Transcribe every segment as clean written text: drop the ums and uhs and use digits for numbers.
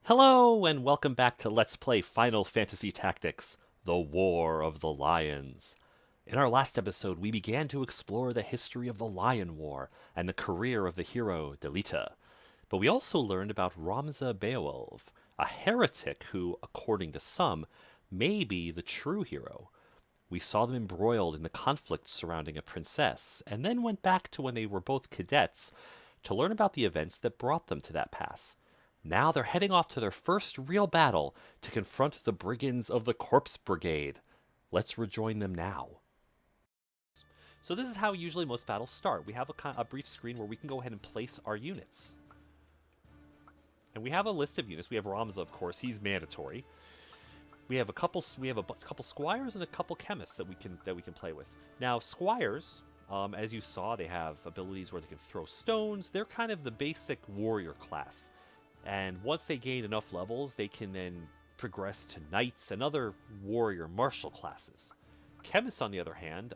Hello, and welcome back to Let's Play Final Fantasy Tactics, The War of the Lions. In our last episode, we began to explore the history of the Lion War and the career of the hero, Delita. But we also learned about Ramza Beowulf, a heretic who, according to some, may be the true hero. We saw them embroiled in the conflict surrounding a princess, and then went back to when they were both cadets to learn about the events that brought them to that pass. Now they're heading off to their first real battle to confront the brigands of the Corpse Brigade. Let's rejoin them now. So this is how usually most battles start. We have a brief screen where we can go ahead and place our units. And we have a list of units. We have Ramza, of course. He's mandatory. We have a couple squires and a couple chemists that we can play with. Now squires, as you saw, they have abilities where they can throw stones. They're kind of the basic warrior class. And once they gain enough levels, they can then progress to knights and other warrior martial classes. Chemists, on the other hand,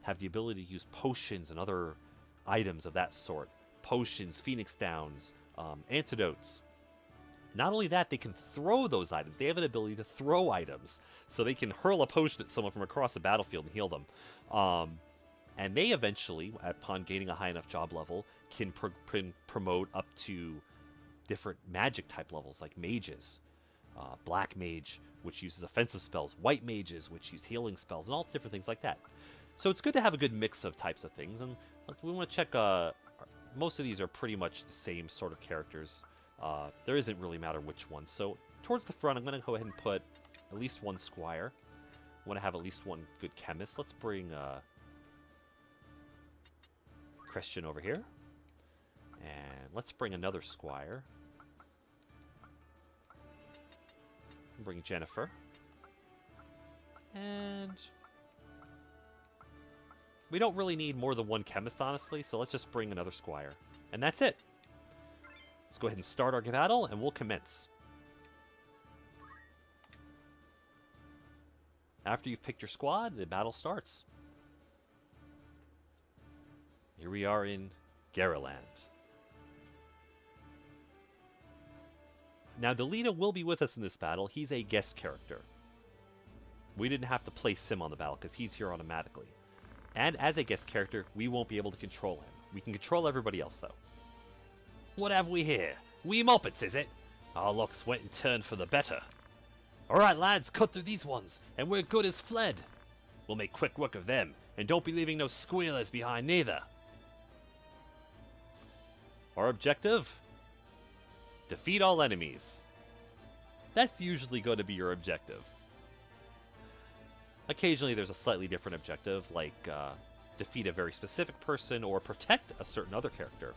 have the ability to use potions and other items of that sort. Potions, phoenix downs, antidotes. Not only that, they can throw those items. They have an ability to throw items. So they can hurl a potion at someone from across the battlefield and heal them. And they eventually, upon gaining a high enough job level, can promote up to different magic type levels like mages. Black mage, which uses offensive spells, white mages, which use healing spells, and all different things like that. So it's good to have a good mix of types of things, and we want to check, most of these are pretty much the same sort of characters. There isn't really matter which one. So towards the front, I'm going to go ahead and put at least one squire. I want to have at least one good chemist. Let's bring Christian over here. And let's bring another squire. Bring Jennifer. And we don't really need more than one chemist, honestly, so let's just bring another squire. And that's it. Let's go ahead and start our battle, and we'll commence. After you've picked your squad, the battle starts. Here we are in Gariland. Now, Delita will be with us in this battle. He's a guest character. We didn't have to place him on the battle because he's here automatically. And as a guest character, we won't be able to control him. We can control everybody else, though. What have we here? We moppets, is it? Our luck's went and turned for the better. Alright, lads, cut through these ones, and we're good as fled. We'll make quick work of them, and don't be leaving no squealers behind neither. Our objective? Defeat all enemies. That's usually going to be your objective. Occasionally there's a slightly different objective, like defeat a very specific person or protect a certain other character.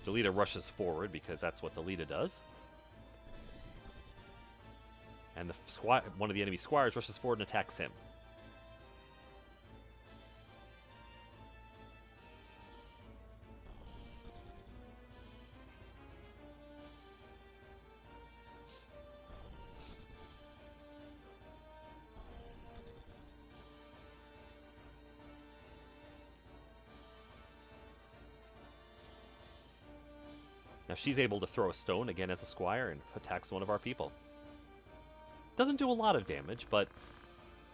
Delita rushes forward because that's what Delita does. And one of the enemy squires rushes forward and attacks him. Now she's able to throw a stone again as a squire and attacks one of our people. Doesn't do a lot of damage, but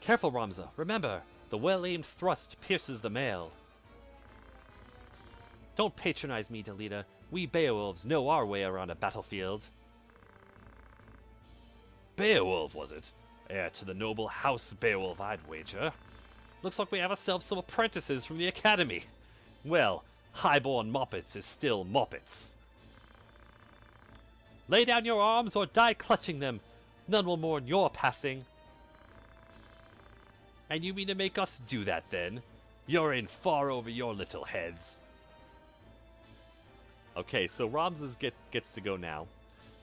careful, Ramza. Remember, the well-aimed thrust pierces the mail. Don't patronize me, Delita. We Beowulfs know our way around a battlefield. Beowulf, was it? Heir to the noble house Beowulf, I'd wager. Looks like we have ourselves some apprentices from the academy. Well, highborn moppets is still moppets. Lay down your arms or die clutching them. None will mourn your passing. And you mean to make us do that, then? You're in far over your little heads. Okay, so Ramza gets to go now.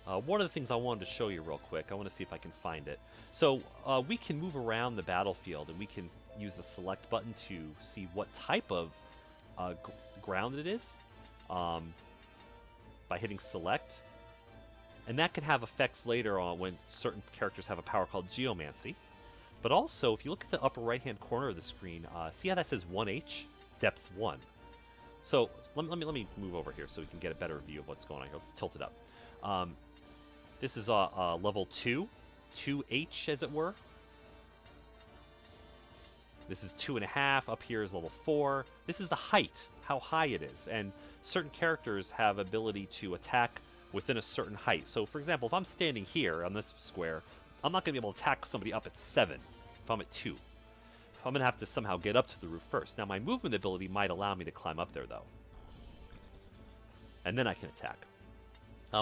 One of the things I wanted to show you real quick, I want to see if I can find it. So we can move around the battlefield, and we can use the select button to see what type of ground it is by hitting select. And that can have effects later on when certain characters have a power called Geomancy. But also, if you look at the upper right-hand corner of the screen, see how that says 1H? Depth 1. So let me move over here so we can get a better view of what's going on here. Let's tilt it up. This is level 2, 2H as it were. This is 2.5. Up here is level 4. This is the height, how high it is. And certain characters have ability to attack within a certain height. So, for example, if I'm standing here on this square, I'm not going to be able to attack somebody up at 7 if I'm at 2. I'm going to have to somehow get up to the roof first. Now, my movement ability might allow me to climb up there, though. And then I can attack.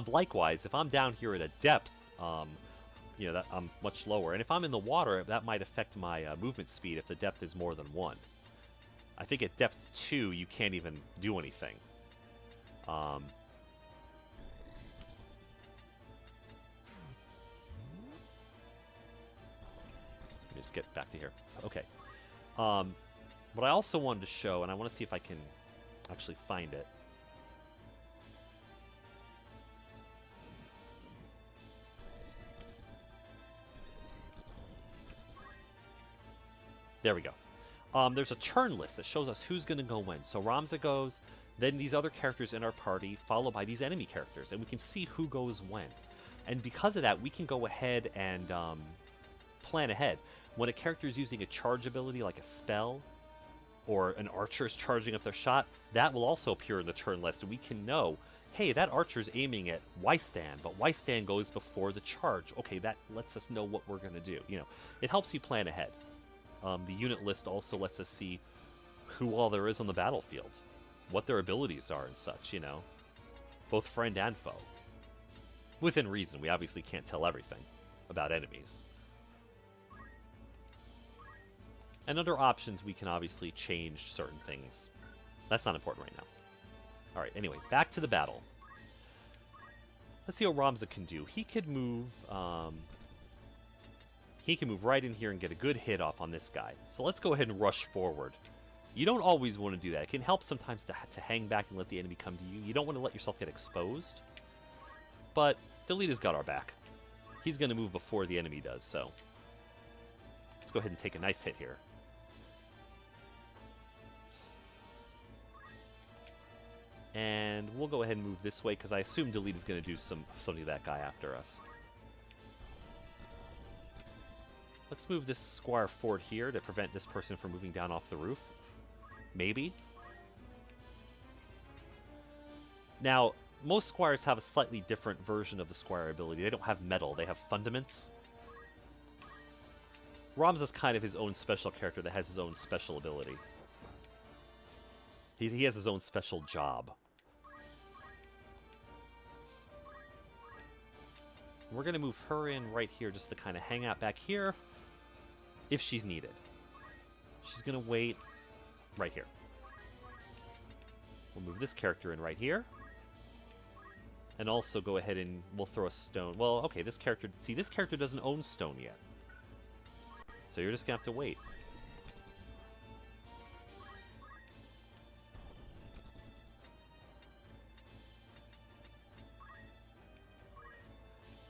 Likewise, if I'm down here at a depth, that I'm much lower. And if I'm in the water, that might affect my movement speed if the depth is more than 1. I think at depth 2, you can't even do anything. Let me just get back to here. Okay. What I also wanted to show, and I want to see if I can actually find it. There we go. There's a turn list that shows us who's going to go when. So Ramza goes, then these other characters in our party, followed by these enemy characters, and we can see who goes when. And because of that, we can go ahead and plan ahead. When a character is using a charge ability like a spell, or an archer is charging up their shot, that will also appear in the turn list, and we can know, hey, that archer's aiming at Y-stand, but Y-stand goes before the charge. Okay, that lets us know what we're going to do. It helps you plan ahead. The unit list also lets us see who all there is on the battlefield, what their abilities are and such, both friend and foe. Within reason, we obviously can't tell everything about enemies. And under options, we can obviously change certain things. That's not important right now. Alright, anyway, back to the battle. Let's see what Ramza can do. He could move... He can move right in here and get a good hit off on this guy. So let's go ahead and rush forward. You don't always want to do that. It can help sometimes to hang back and let the enemy come to you. You don't want to let yourself get exposed. But Delita's got our back. He's going to move before the enemy does, so... Let's go ahead and take a nice hit here. And we'll go ahead and move this way, because I assume Delita's going to do something to that guy after us. Let's move this Squire forward here to prevent this person from moving down off the roof. Maybe. Now, most Squires have a slightly different version of the Squire ability. They don't have metal, they have fundaments. Ramza's kind of his own special character that has his own special ability. He has his own special job. We're going to move her in right here just to kind of hang out back here. If she's needed. She's going to wait right here. We'll move this character in right here. And also go ahead and we'll throw a stone. Well, okay, this character... See, this character doesn't own stone yet. So you're just going to have to wait.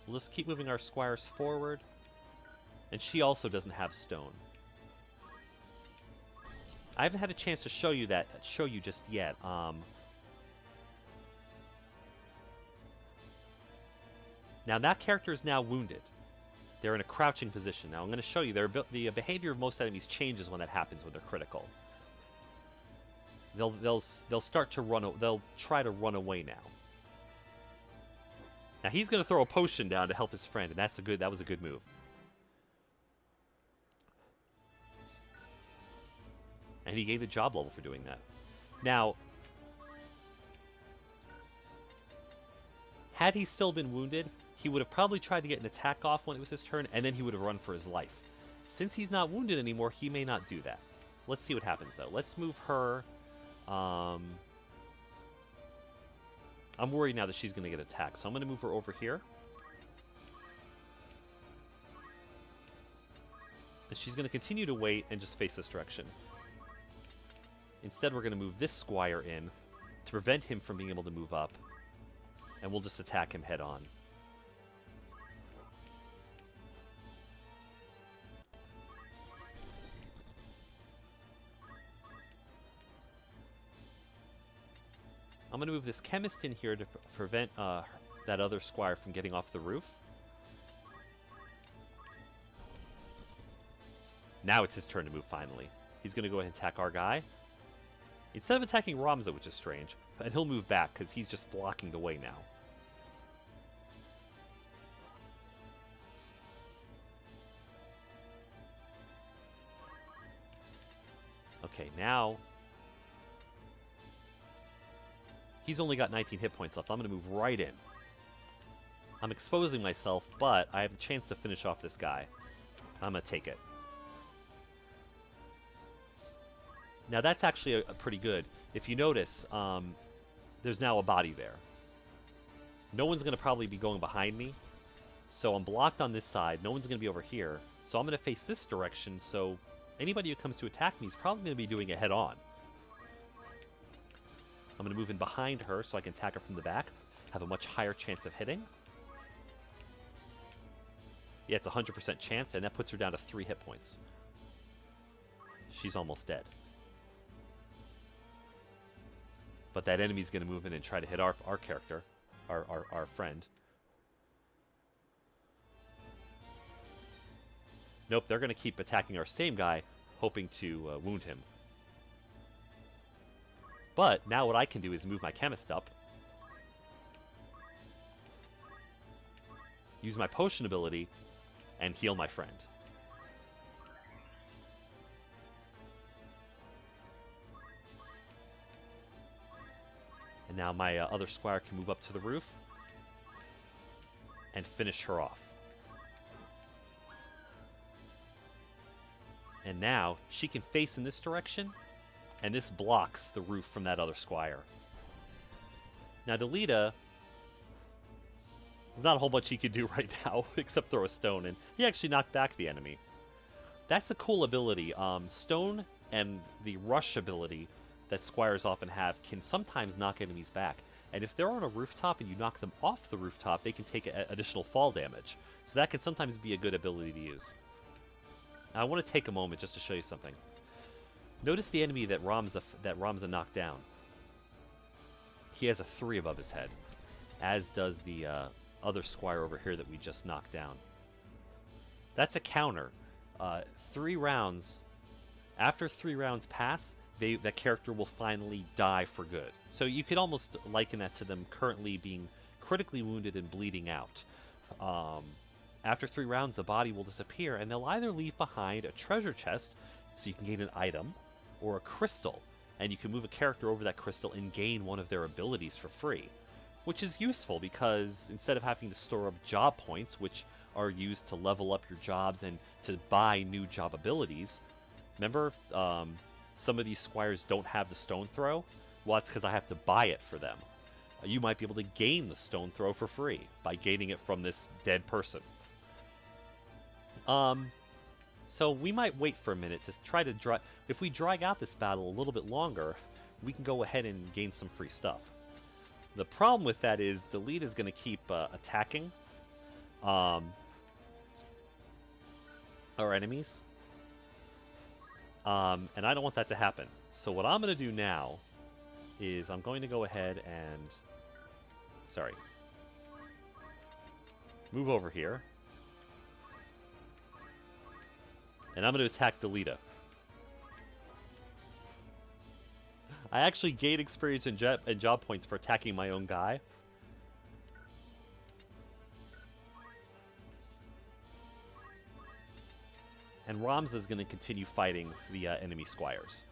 We'll just keep moving our squires forward. And she also doesn't have stone. I haven't had a chance to show you just yet. Now that character is now wounded. They're in a crouching position. Now I'm going to show you the behavior of most enemies changes when that happens when they're critical. They'll start to run. They'll try to run away now. Now he's going to throw a potion down to help his friend, and that was a good move. And he gained a job level for doing that. Now, had he still been wounded, he would have probably tried to get an attack off when it was his turn, and then he would have run for his life. Since he's not wounded anymore, he may not do that. Let's see what happens, though. Let's move her. I'm worried now that she's going to get attacked, so I'm going to move her over here. And she's going to continue to wait and just face this direction. Instead, we're going to move this Squire in to prevent him from being able to move up. And we'll just attack him head on. I'm going to move this chemist in here to prevent that other squire from getting off the roof. Now it's his turn to move finally. He's going to go ahead and attack our guy. Instead of attacking Ramza, which is strange, and he'll move back because he's just blocking the way now. Okay, now he's only got 19 hit points left. I'm going to move right in. I'm exposing myself, but I have the chance to finish off this guy. I'm going to take it. Now that's actually a pretty good. If you notice, there's now a body there. No one's going to probably be going behind me. So I'm blocked on this side. No one's going to be over here. So I'm going to face this direction, so anybody who comes to attack me is probably going to be doing it head-on. I'm going to move in behind her so I can attack her from the back. Have a much higher chance of hitting. Yeah, it's a 100% chance, and that puts her down to 3 hit points. She's almost dead. But that enemy's going to move in and try to hit our character, our friend. Nope, they're going to keep attacking our same guy, hoping to wound him. But now what I can do is move my chemist up. Use my potion ability, and heal my friend. And now my other squire can move up to the roof and finish her off. And now she can face in this direction, and this blocks the roof from that other squire. Now Delita, there's not a whole bunch he could do right now except throw a stone, and he actually knocked back the enemy. That's a cool ability. Stone and the rush ability that squires often have can sometimes knock enemies back. And if they're on a rooftop and you knock them off the rooftop, they can take additional fall damage. So that can sometimes be a good ability to use. Now I want to take a moment just to show you something. Notice the enemy that Ramza knocked down. He has a 3 above his head, as does the other squire over here that we just knocked down. That's a counter. 3 rounds. After 3 rounds pass, that character will finally die for good. So you could almost liken that to them currently being critically wounded and bleeding out. After 3 rounds, the body will disappear, and they'll either leave behind a treasure chest, so you can gain an item, or a crystal, and you can move a character over that crystal and gain one of their abilities for free. Which is useful, because instead of having to store up job points, which are used to level up your jobs and to buy new job abilities, remember, some of these squires don't have the stone throw? Well, that's because I have to buy it for them. You might be able to gain the stone throw for free by gaining it from this dead person. So we might wait for a minute to try to drag... If we drag out this battle a little bit longer, we can go ahead and gain some free stuff. The problem with that is Delita is going to keep attacking our enemies. And I don't want that to happen. So what I'm going to do now is I'm going to go ahead and... Sorry. Move over here. And I'm going to attack Delita. I actually gained experience and job points for attacking my own guy. And Ramza is going to continue fighting the enemy squires.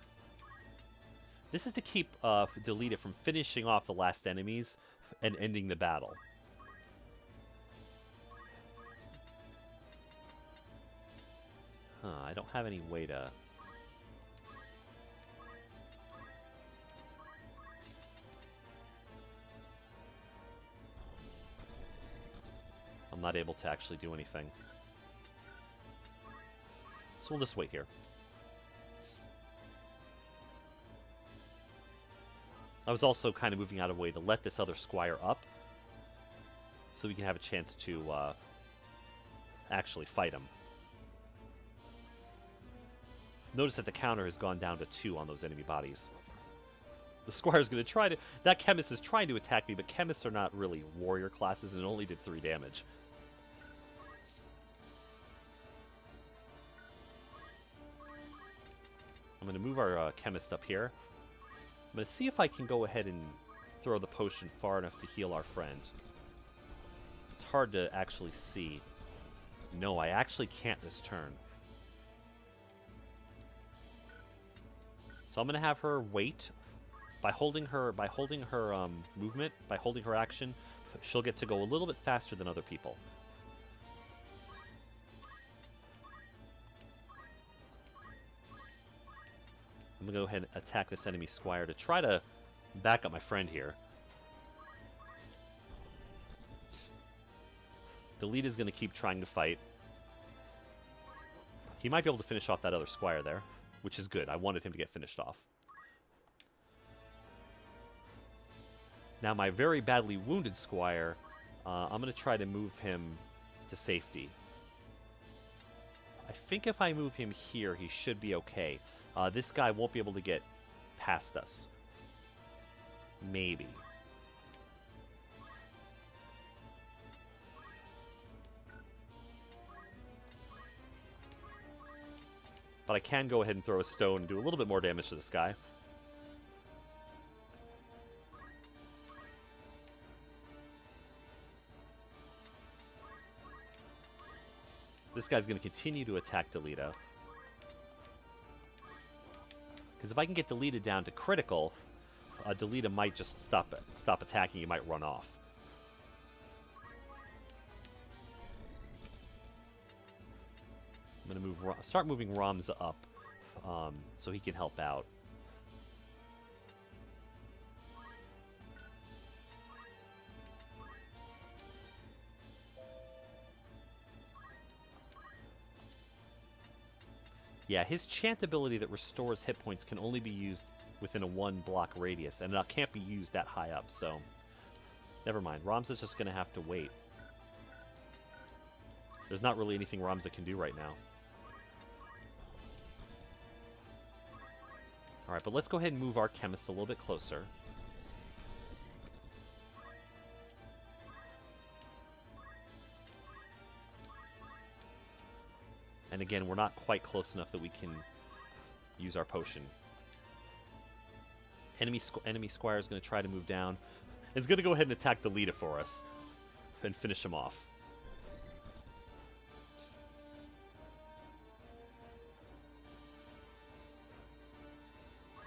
This is to keep Delita from finishing off the last enemies and ending the battle. I don't have any way to... I'm not able to actually do anything. So we'll just wait here. I was also kind of moving out of the way to let this other squire up, so we can have a chance to actually fight him. Notice that the counter has gone down to 2 on those enemy bodies. The Squire's going to try to... That Chemist is trying to attack me, but Chemists are not really warrior classes, and it only did 3 damage. I'm going to move our Chemist up here. I'm going to see if I can go ahead and throw the potion far enough to heal our friend. It's hard to actually see. No, I actually can't this turn. So I'm going to have her wait. By holding her movement, by holding her action, she'll get to go a little bit faster than other people. I'm going to go ahead and attack this enemy Squire to try to back up my friend here. Delita's going to keep trying to fight. He might be able to finish off that other Squire there, which is good. I wanted him to get finished off. Now my very badly wounded Squire, I'm going to try to move him to safety. I think if I move him here, he should be okay. This guy won't be able to get past us. Maybe. But I can go ahead and throw a stone and do a little bit more damage to this guy. This guy's going to continue to attack Delita. Because if I can get Delita down to critical, Delita might just stop attacking. He might run off. I'm going to start moving Ramza up so he can help out. Yeah, his chant ability that restores hit points can only be used within a 1-block radius, and it can't be used that high up, so never mind. Ramza's just going to have to wait. There's not really anything Ramza can do right now. Alright, but let's go ahead and move our Chemist a little bit closer. And again, we're not quite close enough that we can use our potion. Enemy Squire is going to try to move down. It's going to go ahead and attack Delita for us and finish him off.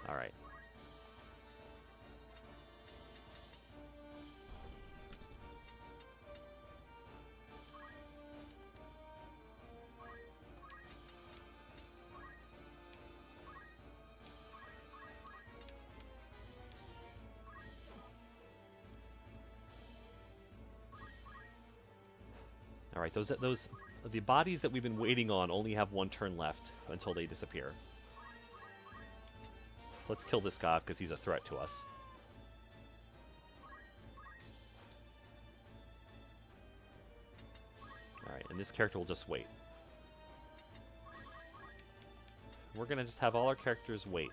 Alright. Alright, the bodies that we've been waiting on only have 1 turn left until they disappear. Let's kill this guy because he's a threat to us. Alright, and this character will just wait. We're going to just have all our characters wait.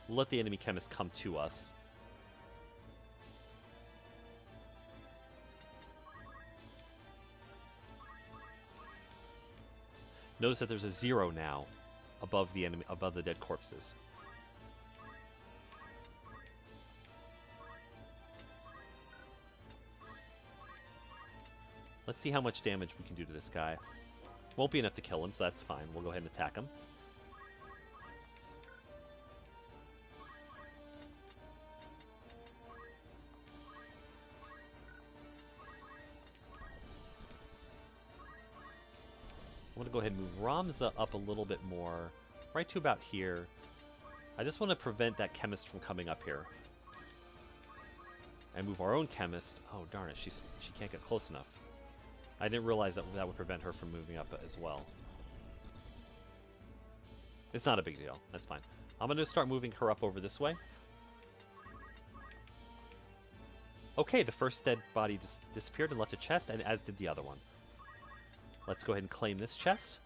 We'll let the enemy Chemist come to us. Notice that there's a 0 now above the enemy, above the dead corpses. Let's see how much damage we can do to this guy. Won't be enough to kill him, so that's fine. We'll go ahead and attack him. I want to go ahead and move Ramza up a little bit more, right to about here. I just want to prevent that Chemist from coming up here. And move our own Chemist. Oh, darn it, she can't get close enough. I didn't realize that would prevent her from moving up as well. It's not a big deal. That's fine. I'm going to start moving her up over this way. Okay, the first dead body disappeared and left a chest, and as did the other one. Let's go ahead and claim this chest.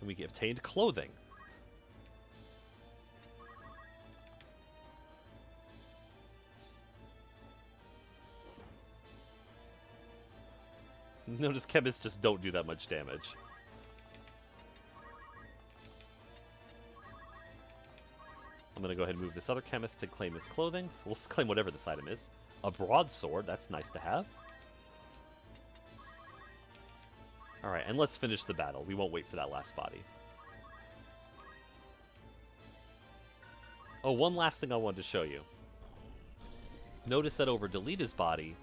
And we obtained clothing. Notice chemists just don't do that much damage. I'm going to go ahead and move this other chemist to claim his clothing. We'll claim whatever this item is. A broadsword, that's nice to have. Alright, and let's finish the battle. We won't wait for that last body. Oh, one last thing I wanted to show you. Notice that over Delita's body,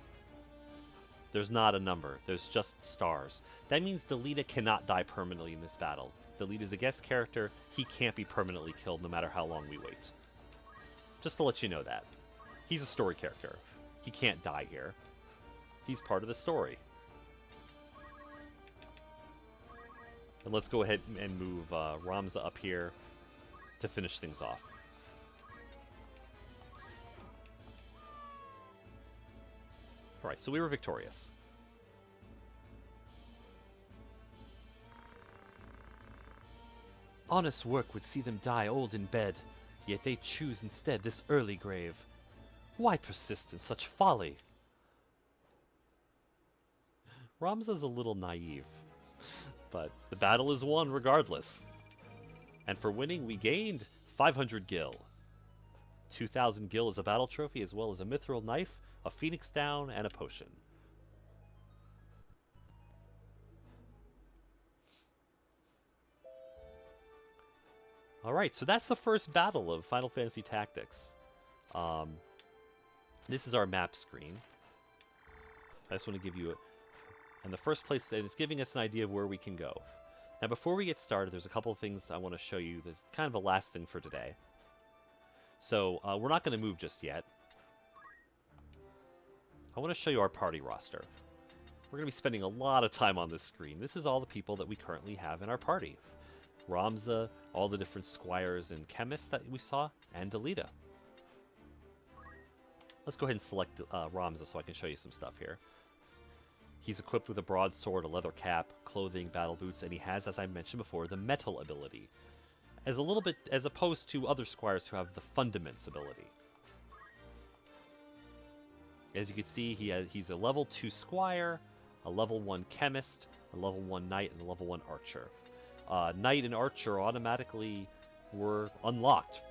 there's not a number. There's just stars. That means Delita cannot die permanently in this battle. Delita's a guest character. He can't be permanently killed no matter how long we wait. Just to let you know that. He's a story character. He can't die here. He's part of the story. And let's go ahead and move Ramza up here to finish things off. Alright, so we were victorious. Honest work would see them die old in bed, yet they choose instead this early grave. Why persist in such folly? Ramza's a little naive, but the battle is won regardless. And for winning, we gained 500 gil. 2,000 gil as a battle trophy, as well as a mithril knife, a phoenix down, and a potion. Alright, so that's the first battle of Final Fantasy Tactics. This is our map screen. I just want to give you in the first place, and it's giving us an idea of where we can go. Now before we get started, there's a couple of things I want to show you. That's kind of a last thing for today. So, we're not going to move just yet. I want to show you our party roster. We're going to be spending a lot of time on this screen. This is all the people that we currently have in our party. Ramza, all the different squires and chemists that we saw, and Delita. Let's go ahead and select Ramza so I can show you some stuff here. He's equipped with a broadsword, a leather cap, clothing, battle boots, and he has, as I mentioned before, the metal ability. As opposed to other squires who have the fundaments ability. As you can see, he's a level 2 squire, a level 1 chemist, a level 1 knight, and a level 1 archer. Knight and archer automatically were unlocked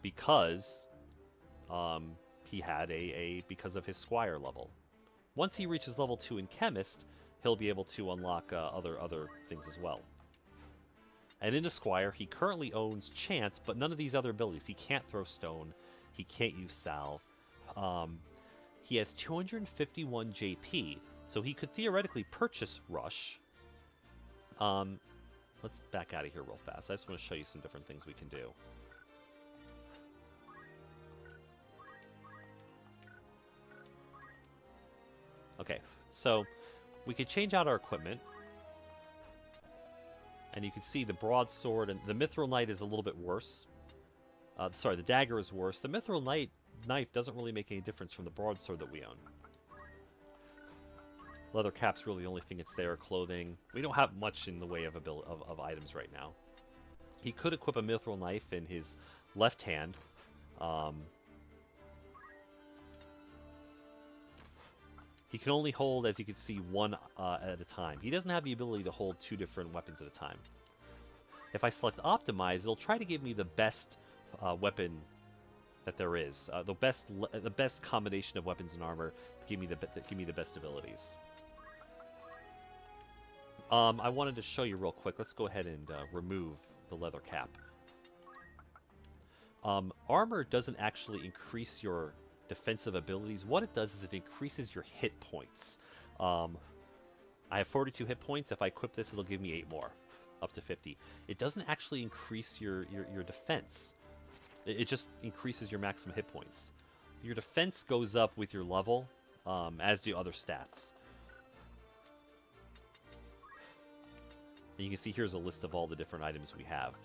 because he had because of his squire level. Once he reaches level 2 in chemist, he'll be able to unlock other things as well. And in the squire, he currently owns chant, but none of these other abilities. He can't throw stone. He can't use salve. He has 251 JP, so he could theoretically purchase rush. Let's back out of here real fast. I just want to show you some different things we can do. Okay, so we can change out our equipment. And you can see the broadsword and the mithril knight is a little bit worse. Sorry, the dagger is worse. The mithril knife doesn't really make any difference from the broadsword that we own. Leather cap's really the only thing that's there. Clothing. We don't have much in the way of items right now. He could equip a mithril knife in his left hand. He can only hold, as you can see, one at a time. He doesn't have the ability to hold 2 different weapons at a time. If I select Optimize, it'll try to give me the best weapon that there is, the best combination of weapons and armor to give me the best abilities. I wanted to show you real quick. Let's go ahead and remove the leather cap. Armor doesn't actually increase your defensive abilities. What it does is it increases your hit points. I have 42 hit points. If I equip this, it'll give me 8 more, up to 50. It doesn't actually increase your defense. It just increases your maximum hit points. Your defense goes up with your level, as do other stats. And you can see here's a list of all the different items we have.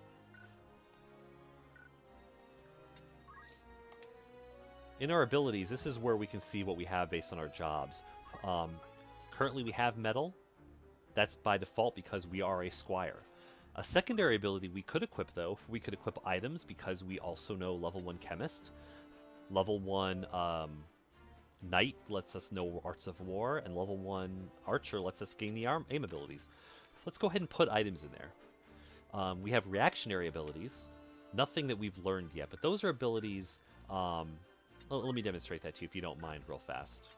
In our abilities, this is where we can see what we have based on our jobs. Currently we have metal. That's by default because we are a squire. A secondary ability we could equip, though, we could equip items because we also know level 1 chemist, level 1 Knight lets us know arts of war, and level 1 Archer lets us gain the aim abilities. Let's go ahead and put items in there. We have reactionary abilities, nothing that we've learned yet, but those are abilities. Let me demonstrate that to you if you don't mind real fast.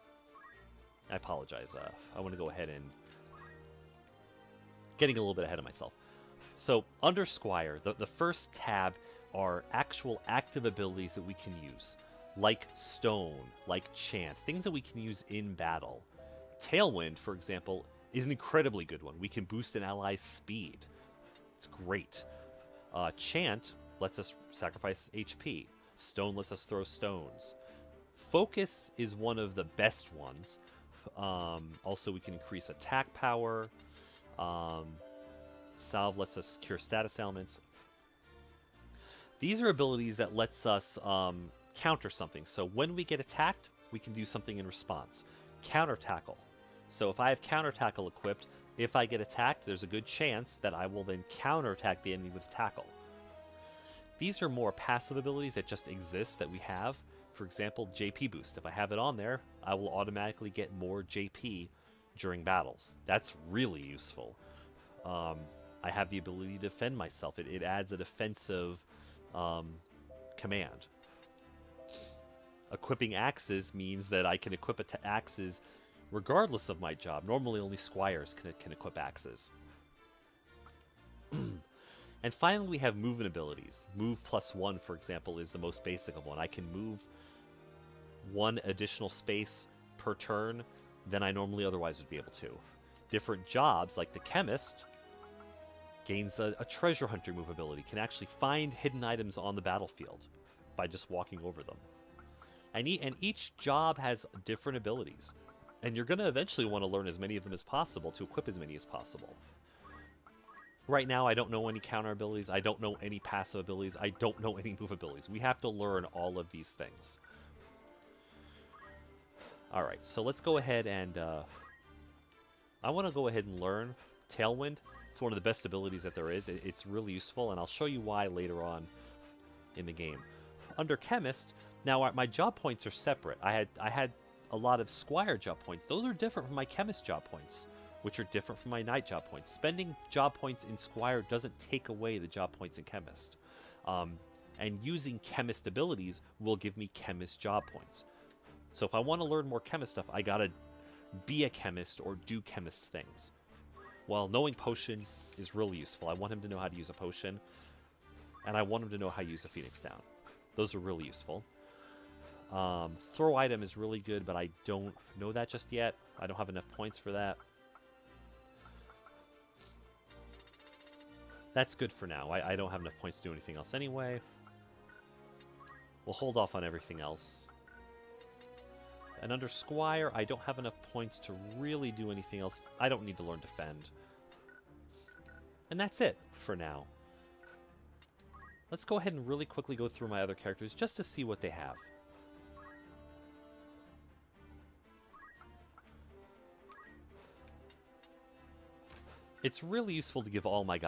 I apologize. I want to go ahead and getting a little bit ahead of myself. So under Squire, the first tab are actual active abilities that we can use, like Stone, like Chant, things that we can use in battle. Tailwind, for example, is an incredibly good one. We can boost an ally's speed. It's great. Chant lets us sacrifice HP. Stone lets us throw stones. Focus is one of the best ones. Also, we can increase attack power. Salve lets us cure status ailments. These are abilities that lets us counter something. So when we get attacked, we can do something in response. Counter tackle. So if I have counter tackle equipped, if I get attacked, there's a good chance that I will then counter attack the enemy with tackle. These are more passive abilities that just exist that we have. For example, JP boost. If I have it on there, I will automatically get more JP during battles. That's really useful. I have the ability to defend myself. It adds a defensive command. Equipping axes means that I can equip axes regardless of my job. Normally only squires can equip axes. And finally we have movement abilities. Move +1, for example, is the most basic of one. I can move 1 additional space per turn than I normally otherwise would be able to. Different jobs, like the chemist, gains a treasure hunter move ability, can actually find hidden items on the battlefield by just walking over them. And each job has different abilities. And you're going to eventually want to learn as many of them as possible to equip as many as possible. Right now, I don't know any counter abilities. I don't know any passive abilities. I don't know any move abilities. We have to learn all of these things. Alright, so let's go ahead and... I want to go ahead and learn Tailwind. It's one of the best abilities that there is. It's really useful, and I'll show you why later on in the game. Under Chemist, now my job points are separate. I had a lot of Squire job points. Those are different from my Chemist job points, which are different from my Knight job points. Spending job points in Squire doesn't take away the job points in Chemist. And using Chemist abilities will give me Chemist job points. So if I want to learn more Chemist stuff, I gotta be a Chemist or do Chemist things. Well, knowing Potion is really useful. I want him to know how to use a Potion, and I want him to know how to use a Phoenix Down. Those are really useful. Throw item is really good, but I don't know that just yet. I don't have enough points for that. That's good for now. I don't have enough points to do anything else anyway. We'll hold off on everything else. And under Squire, I don't have enough points to really do anything else. I don't need to learn Defend. And that's it for now. Let's go ahead and really quickly go through my other characters just to see what they have. It's really useful to give all my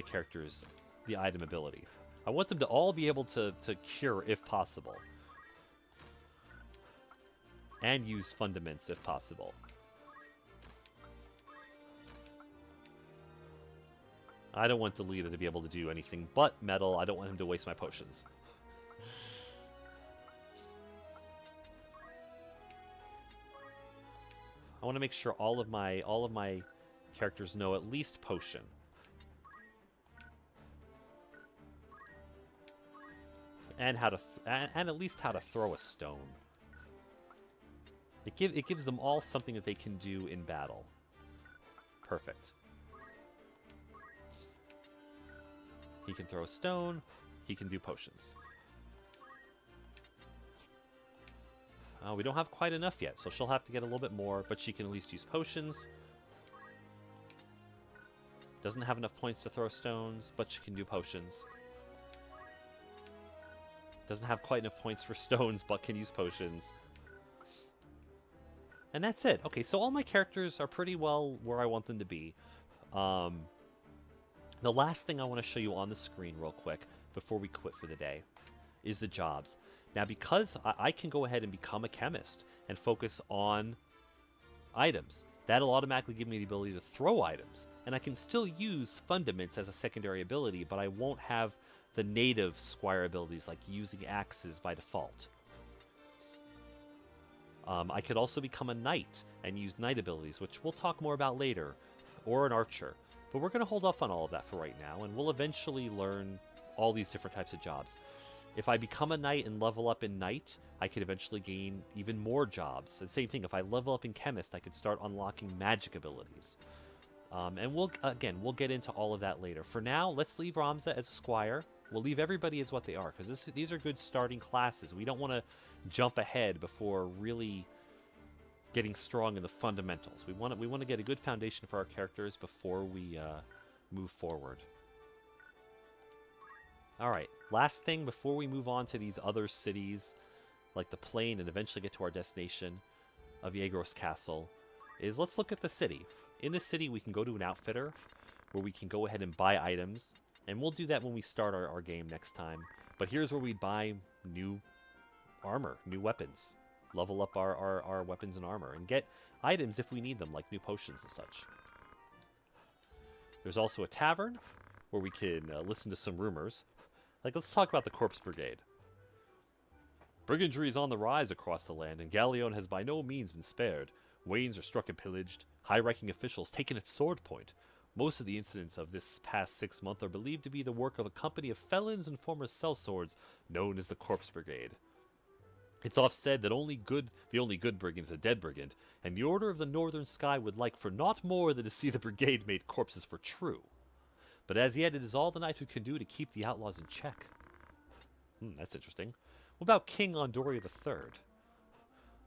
characters the item ability. I want them to all be able to cure if possible. And use fundaments if possible. I don't want Delita to be able to do anything but metal. I don't want him to waste my potions. I want to make sure all of my characters know at least potion. And and at least how to throw a stone. It gives them all something that they can do in battle. Perfect. He can throw a stone. He can do potions. We don't have quite enough yet, so she'll have to get a little bit more, but she can at least use potions. Doesn't have enough points to throw stones, but she can do potions. Doesn't have quite enough points for stones, but can use potions. And that's it. Okay, so all my characters are pretty well where I want them to be. The last thing I want to show you on the screen real quick before we quit for the day is the jobs. Now, because I can go ahead and become a chemist and focus on items, that'll automatically give me the ability to throw items. And I can still use fundaments as a secondary ability, but I won't have the native Squire abilities like using axes by default. I could also become a knight and use knight abilities, which we'll talk more about later, or an archer. But we're going to hold off on all of that for right now, and we'll eventually learn all these different types of jobs. If I become a knight and level up in knight, I could eventually gain even more jobs. And same thing, if I level up in chemist, I could start unlocking magic abilities. And we'll get into all of that later. For now, let's leave Ramza as a squire. We'll leave everybody as what they are, because these are good starting classes. We don't want to jump ahead before really getting strong in the fundamentals. We want to get a good foundation for our characters before we move forward. Alright, last thing before we move on to these other cities, like the plain, and eventually get to our destination of Yegros Castle, is let's look at the city. In the city, we can go to an outfitter, where we can go ahead and buy items, and we'll do that when we start our game next time. But here's where we buy new armor, new weapons, level up our weapons and armor, and get items if we need them, like new potions and such. There's also a tavern, where we can listen to some rumors. Like, let's talk about the Corpse Brigade. Brigandry is on the rise across the land, and Gariland has by no means been spared. Wains are struck and pillaged, high-ranking officials taken at sword point. Most of the incidents of this past 6 months are believed to be the work of a company of felons and former sellswords known as the Corpse Brigade. It's oft said that the only good brigand is a dead brigand, and the Order of the Northern Sky would like for naught more than to see the brigade made corpses for true. But as yet, it is all the knighthood can do to keep the outlaws in check. That's interesting. What about King Ondoria III?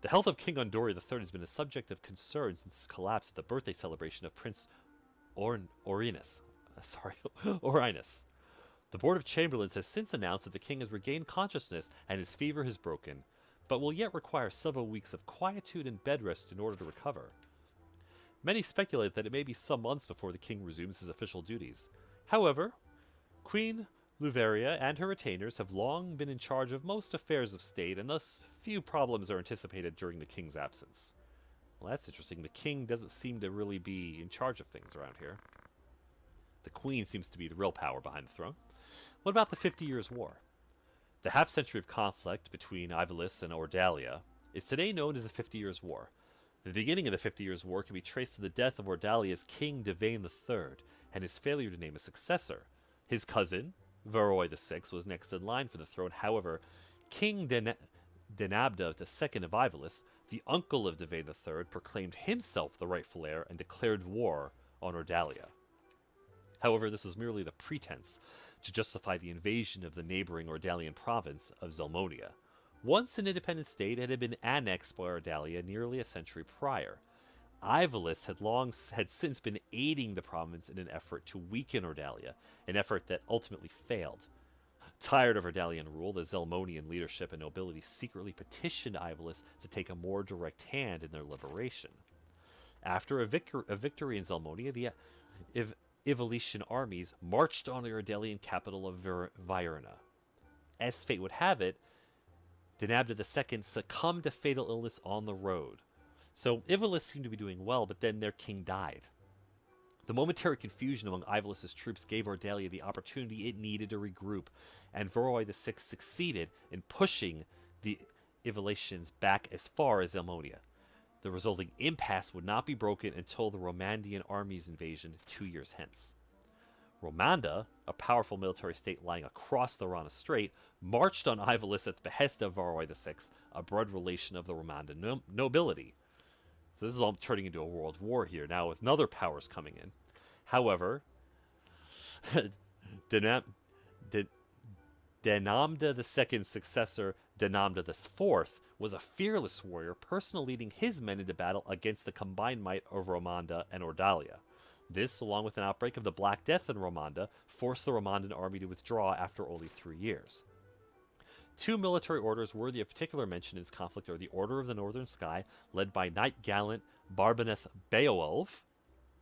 The health of King Ondoria III has been a subject of concern since his collapse at the birthday celebration of Prince Orinus. The Board of Chamberlains has since announced that the king has regained consciousness and his fever has broken, but will yet require several weeks of quietude and bed rest in order to recover. Many speculate that it may be some months before the king resumes his official duties. However, Queen Luveria and her retainers have long been in charge of most affairs of state, and thus few problems are anticipated during the king's absence. Well, that's interesting. The king doesn't seem to really be in charge of things around here. The queen seems to be the real power behind the throne. What about the 50 Years' War? The half-century of conflict between Ivalice and Ordalia is today known as the 50 Years' War. The beginning of the 50 Years' War can be traced to the death of Ordalia's King Devane III and his failure to name a successor. His cousin, Varroy VI, was next in line for the throne. However, King Denabda II of Ivalice, the uncle of Devane III, proclaimed himself the rightful heir and declared war on Ordalia. However, this was merely the pretense to justify the invasion of the neighboring Ordalian province of Zelmonia. Once an independent state, it had been annexed by Ordalia nearly a century prior. Ivalice had since been aiding the province in an effort to weaken Ordalia, an effort that ultimately failed. Tired of Ordalian rule, the Zelmonian leadership and nobility secretly petitioned Ivalice to take a more direct hand in their liberation. After a victory in Zelmonia, the Ivalician armies marched on the Ordalian capital of Virna. As fate would have it, Denabda II succumbed to fatal illness on the road. So Ivalice seemed to be doing well, but then their king died. The momentary confusion among Ivalice's troops gave Ordalia the opportunity it needed to regroup, and Varroy VI succeeded in pushing the Ivalicians back as far as Zelmonia. The resulting impasse would not be broken until the Romandian army's invasion 2 years hence. Romanda, a powerful military state lying across the Rana Strait, marched on Ivalice at the behest of Varroy VI, a blood relation of the Romandan nobility. So this is all turning into a world war here now, with other powers coming in. However, Denamda II's successor, Denamda IV, was a fearless warrior, personally leading his men into battle against the combined might of Romanda and Ordalia. This, along with an outbreak of the Black Death in Romanda, forced the Romandan army to withdraw after only 3 years. Two military orders worthy of particular mention in this conflict are the Order of the Northern Sky, led by Knight Gallant Barbaneth Beowulf,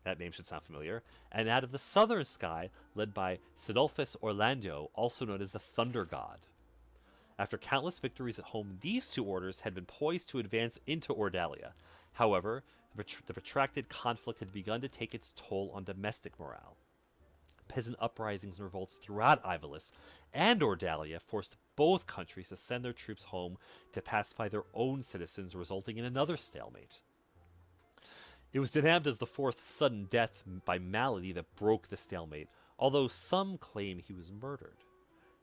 that name should sound familiar, and that of the Southern Sky, led by Sidolphus Orlando, also known as the Thunder God. After countless victories at home, these two orders had been poised to advance into Ordalia. However, the protracted conflict had begun to take its toll on domestic morale. Peasant uprisings and revolts throughout Ivalice and Ordalia forced both countries to send their troops home to pacify their own citizens, resulting in another stalemate. It was denounced as the fourth sudden death by malady that broke the stalemate, although some claim he was murdered.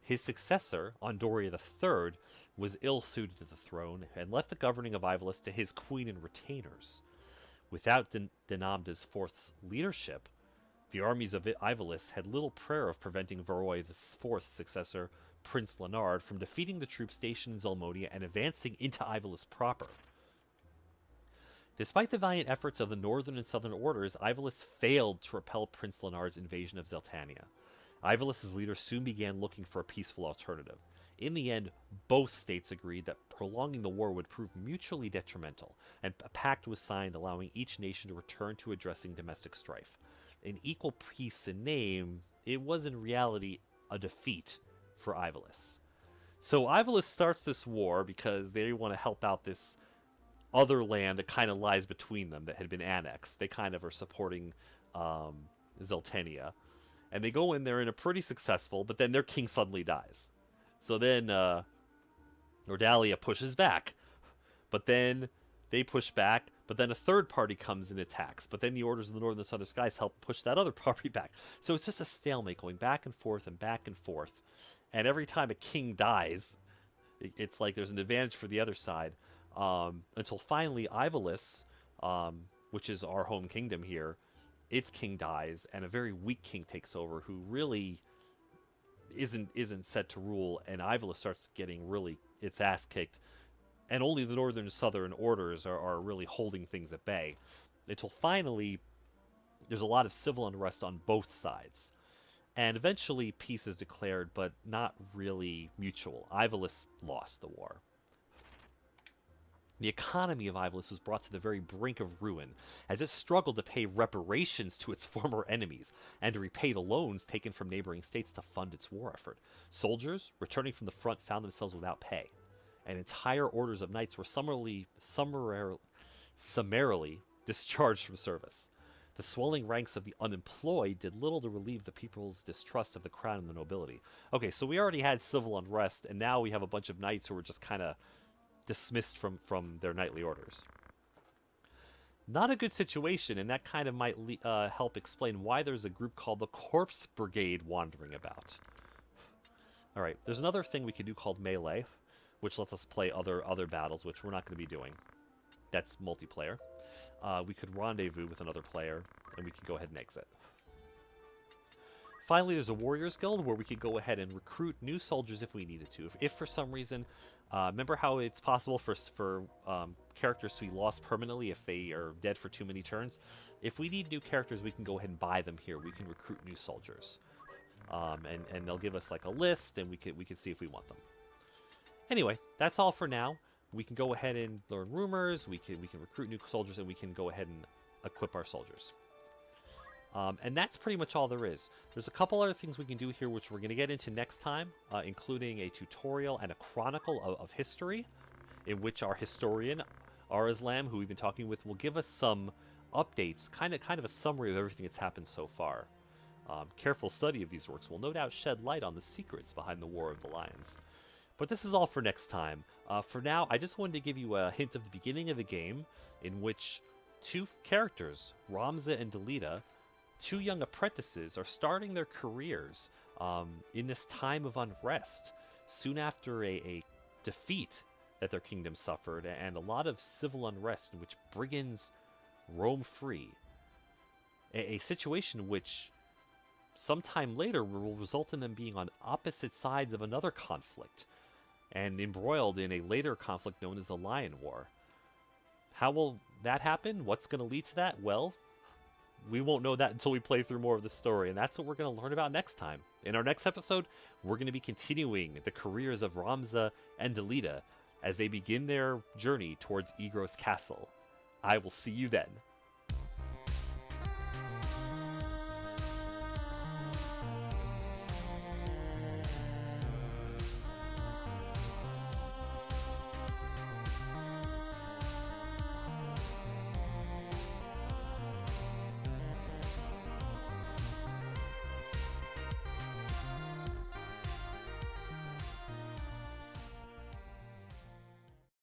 His successor, Ondoria III, was ill-suited to the throne and left the governing of Ivalice to his queen and retainers. Without Denamda's fourth's leadership, the armies of Ivalice had little prayer of preventing Varroy IV's successor, Prince Leonard, from defeating the troops stationed in Zelmonia and advancing into Ivalice proper. Despite the valiant efforts of the northern and southern orders, Ivalice failed to repel Prince Leonard's invasion of Zeltania. Ivalice's leaders soon began looking for a peaceful alternative. In the end, both states agreed that prolonging the war would prove mutually detrimental, and a pact was signed allowing each nation to return to addressing domestic strife. An equal peace in name, it was in reality a defeat for Ivalice. So Ivalice starts this war because they want to help out this other land that kind of lies between them that had been annexed. They kind of are supporting Zeltania. And they go in there and are pretty successful, but then their king suddenly dies. So then Ordalia pushes back. But then they push back, but then a third party comes and attacks. But then the orders of the Northern and Southern Skies help push that other party back. So it's just a stalemate going back and forth and back and forth. And every time a king dies, it's like there's an advantage for the other side. Until finally Ivalice, which is our home kingdom here, its king dies, and a very weak king takes over who really isn't set to rule, and Ivalice starts getting really its ass kicked, and only the northern and southern orders are really holding things at bay. Until finally, there's a lot of civil unrest on both sides. And eventually peace is declared, but not really mutual. Ivalice lost the war. The economy of Ivalice was brought to the very brink of ruin, as it struggled to pay reparations to its former enemies, and to repay the loans taken from neighboring states to fund its war effort. Soldiers, returning from the front, found themselves without pay, and entire orders of knights were summarily discharged from service. The swelling ranks of the unemployed did little to relieve the people's distrust of the crown and the nobility. Okay, so we already had civil unrest, and now we have a bunch of knights who are just kind of dismissed from their knightly orders. Not a good situation, and that kind of might help explain why there's a group called the Corpse Brigade wandering about. Alright, there's another thing we could do called Melee, which lets us play other battles, which we're not going to be doing. That's multiplayer. We could rendezvous with another player, and we can go ahead and exit. Finally, there's a Warriors Guild where we could go ahead and recruit new soldiers if we needed to. If for some reason, remember how it's possible for characters to be lost permanently if they are dead for too many turns? If we need new characters, we can go ahead and buy them here. We can recruit new soldiers. And they'll give us like a list, and we can see if we want them. Anyway, that's all for now. We can go ahead and learn rumors, we can recruit new soldiers, and we can go ahead and equip our soldiers. And that's pretty much all there is. There's a couple other things we can do here, which we're going to get into next time, including a tutorial and a chronicle of history, in which our historian, Arislam, who we've been talking with, will give us some updates, kind of a summary of everything that's happened so far. Careful study of these works will no doubt shed light on the secrets behind the War of the Lions. But this is all for next time. For now, I just wanted to give you a hint of the beginning of the game, in which two characters, Ramza and Delita, two young apprentices, are starting their careers in this time of unrest, soon after a defeat that their kingdom suffered, and a lot of civil unrest in which brigands roam free. A situation which sometime later will result in them being on opposite sides of another conflict, and embroiled in a later conflict known as the Lion War. How will that happen? What's going to lead to that? Well, we won't know that until we play through more of the story, and that's what we're going to learn about next time. In our next episode, we're going to be continuing the careers of Ramza and Delita as they begin their journey towards Egros Castle. I will see you then.